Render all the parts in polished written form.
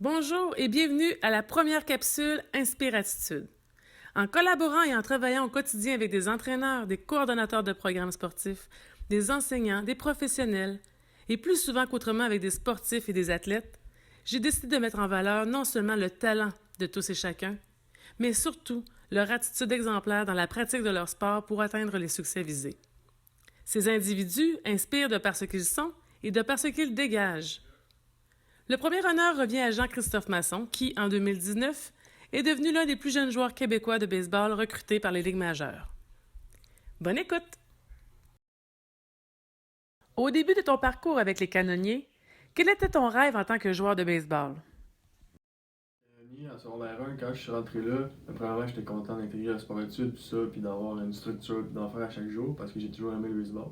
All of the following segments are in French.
Bonjour et bienvenue à la première capsule Inspiratitude. En collaborant et en travaillant au quotidien avec des entraîneurs, des coordonnateurs de programmes sportifs, des enseignants, des professionnels, et plus souvent qu'autrement avec des sportifs et des athlètes, j'ai décidé de mettre en valeur non seulement le talent de tous et chacun, mais surtout leur attitude exemplaire dans la pratique de leur sport pour atteindre les succès visés. Ces individus inspirent de par ce qu'ils sont et de par ce qu'ils dégagent. Le premier honneur revient à Jean-Christophe Masson, qui, en 2019, est devenu l'un des plus jeunes joueurs québécois de baseball recrutés par les ligues majeures. Bonne écoute! Au début de ton parcours avec les Canonniers, quel était ton rêve en tant que joueur de baseball? En secondaire 1, quand je suis rentré là, premièrement, j'étais content d'intégrer le sport-études, puis ça, puis d'avoir une structure, puis d'en faire à chaque jour, parce que j'ai toujours aimé le baseball.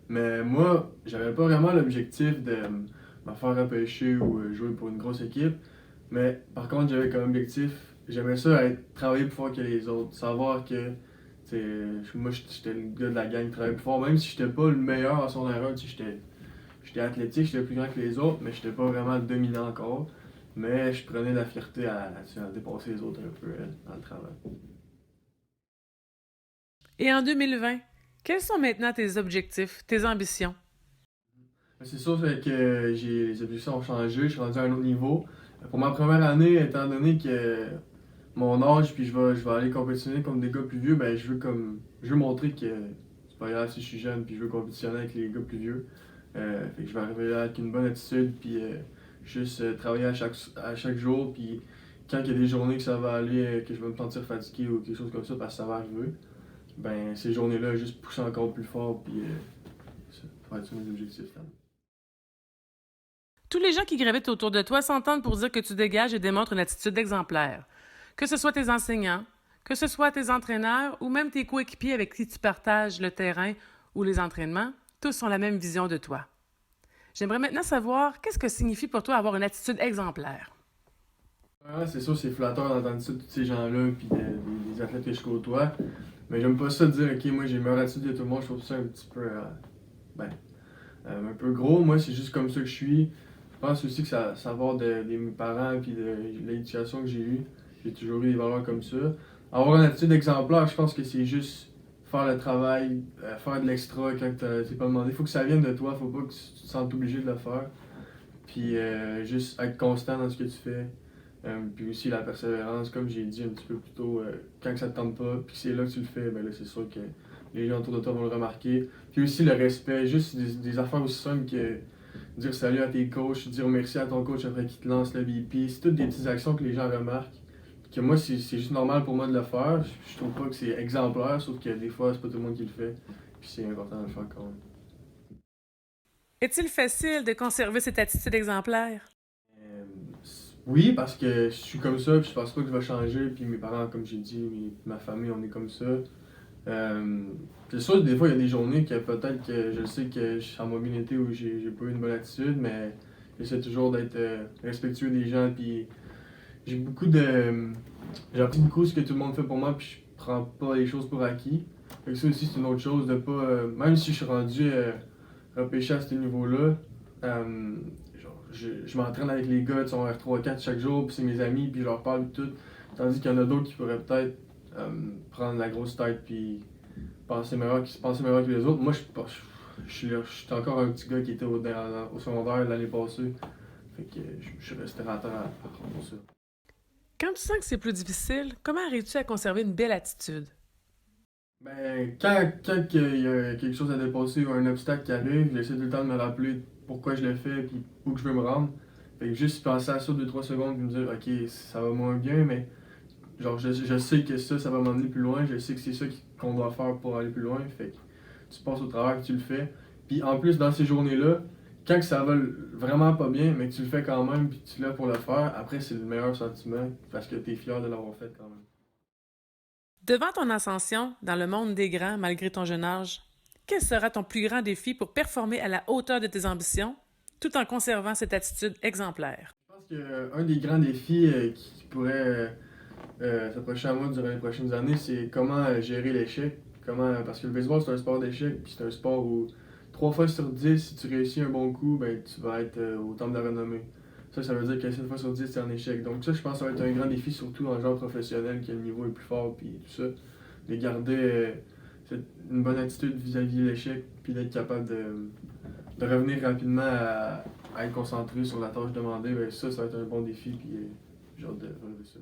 Mais moi, j'avais pas vraiment l'objectif de me faire repêcher ou jouer pour une grosse équipe. Mais par contre, j'avais comme objectif, j'aimais ça être, travailler plus fort que les autres. Savoir que, moi, j'étais le gars de la gang, travailler plus fort. Même si j'étais pas le meilleur en secondaire 1, j'étais athlétique, j'étais plus grand que les autres, mais j'étais pas vraiment dominant encore. Mais je prenais de la fierté à dépasser les autres un peu dans le travail. Et en 2020, quels sont maintenant tes objectifs, tes ambitions? C'est sûr que les objectifs ont changé, je suis rendu à un autre niveau. Pour ma première année, étant donné que mon âge, puis je vais aller compétitionner contre des gars plus vieux, ben je veux montrer que c'est pas grave si je suis jeune, puis je veux compétitionner avec les gars plus vieux. Fait que je vais arriver là avec une bonne attitude, puis juste travailler à chaque jour, puis quand il y a des journées que ça va aller, que je vais me sentir fatigué ou quelque chose comme ça, parce que ça va arriver, ben ces journées-là, juste pousser encore plus fort, puis ça va être mes objectifs. Là. Tous les gens qui gravitent autour de toi s'entendent pour dire que tu dégages et démontres une attitude exemplaire. Que ce soit tes enseignants, que ce soit tes entraîneurs ou même tes coéquipiers avec qui tu partages le terrain ou les entraînements, tous ont la même vision de toi. J'aimerais maintenant savoir qu'est-ce que signifie pour toi avoir une attitude exemplaire. Ouais, c'est sûr, c'est flatteur d'entendre ça de tous ces gens-là, puis des athlètes que je côtoie. Mais j'aime pas ça de dire, ok, moi j'ai une meilleure attitude que tout le monde, je trouve ça un petit peu, ben, un peu gros. Moi, c'est juste comme ça que je suis. Je pense aussi que ça va de mes parents, puis de l'éducation que j'ai eue. J'ai toujours eu des valeurs comme ça. Avoir une attitude exemplaire, je pense que c'est juste faire le travail, faire de l'extra quand t'es pas demandé. Faut que ça vienne de toi, faut pas que tu te sentes obligé de le faire. Puis juste être constant dans ce que tu fais. Puis aussi la persévérance, comme j'ai dit un petit peu plus tôt, quand ça te tente pas, puis que c'est là que tu le fais, ben là c'est sûr que les gens autour de toi vont le remarquer. Puis aussi le respect, juste des affaires aussi simples que dire salut à tes coachs, dire merci à ton coach après qu'il te lance le BP. C'est toutes des petites actions que les gens remarquent. Que moi, c'est juste normal pour moi de le faire. Je trouve pas que c'est exemplaire, sauf que des fois, c'est pas tout le monde qui le fait. Puis c'est important de le faire quand même. Est-il facile de conserver cette attitude exemplaire? Euh, oui, parce que je suis comme ça, puis je pense pas que je vais changer. Puis mes parents, comme j'ai dit, ma famille, on est comme ça. Euh, c'est sûr, des fois, il y a des journées que peut-être que je sais que ça m'a bien été ou j'ai pas eu une bonne attitude, mais j'essaie toujours d'être respectueux des gens. Puis j'ai beaucoup de. J'ai appris beaucoup ce que tout le monde fait pour moi, puis je prends pas les choses pour acquis. Fait que ça aussi, c'est une autre chose de pas. Même si je suis rendu repêché à ce niveau-là, genre, je m'entraîne avec les gars de son R3-4 chaque jour, puis c'est mes amis, puis je leur parle tout. Tandis qu'il y en a d'autres qui pourraient peut-être prendre la grosse tête, puis penser meilleur que les autres. Moi, je suis encore un petit gars qui était au secondaire l'année passée. Fait que je suis resté rentré à apprendre ça. Quand tu sens que c'est plus difficile, comment arrives-tu à conserver une belle attitude? Ben, quand il y a quelque chose à dépasser ou un obstacle qui arrive, j'essaie tout le temps de me rappeler pourquoi je le fais et où que je veux me rendre. Fait que juste penser à ça 2-3 secondes et me dire, ok, ça va moins bien, mais genre, je sais que ça va m'emmener plus loin, je sais que c'est ça qu'on doit faire pour aller plus loin. Fait que tu passes au travers, que tu le fais. Puis en plus, dans ces journées-là, quand que ça va vraiment pas bien, mais que tu le fais quand même, puis tu l'as pour le faire, après, c'est le meilleur sentiment parce que tu es fier de l'avoir fait quand même. Devant ton ascension dans le monde des grands, malgré ton jeune âge, quel sera ton plus grand défi pour performer à la hauteur de tes ambitions, tout en conservant cette attitude exemplaire? Je pense qu'un des grands défis qui pourrait s'approcher à moi durant les prochaines années, c'est comment gérer l'échec. Parce que le baseball, c'est un sport d'échec, puis c'est un sport où 3 fois sur 10, si tu réussis un bon coup, ben, tu vas être au temple de la renommée. ça veut dire que 7 fois sur 10, c'est en échec. Donc ça, je pense que ça va être un grand défi, surtout dans le genre professionnel, que le niveau est plus fort, puis tout ça. De garder une bonne attitude vis-à-vis de l'échec, puis d'être capable de revenir rapidement à être concentré sur la tâche demandée, ben ça va être un bon défi, puis j'ai hâte de relever ça.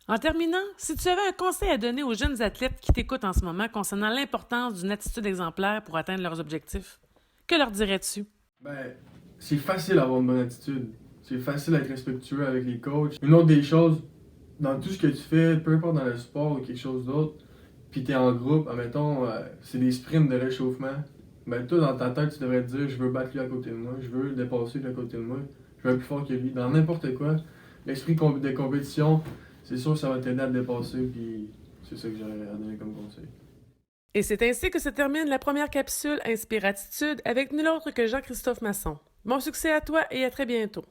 En terminant, si tu avais un conseil à donner aux jeunes athlètes qui t'écoutent en ce moment concernant l'importance d'une attitude exemplaire pour atteindre leurs objectifs, que leur dirais-tu? Ben, c'est facile d'avoir une bonne attitude. C'est facile d'être respectueux avec les coachs. Une autre des choses, dans tout ce que tu fais, peu importe dans le sport ou quelque chose d'autre, puis t'es en groupe, admettons, c'est des sprints de réchauffement. Ben, toi, dans ta tête, tu devrais te dire, je veux battre lui à côté de moi, je veux le dépasser lui à côté de moi, je veux être plus fort que lui. Dans n'importe quoi, l'esprit de compétition, c'est sûr que ça va t'aider à te dépasser, puis c'est ça que j'aurais à donner comme conseil. Et c'est ainsi que se termine la première capsule Inspiratitude avec nul autre que Jean-Christophe Masson. Bon succès à toi et à très bientôt.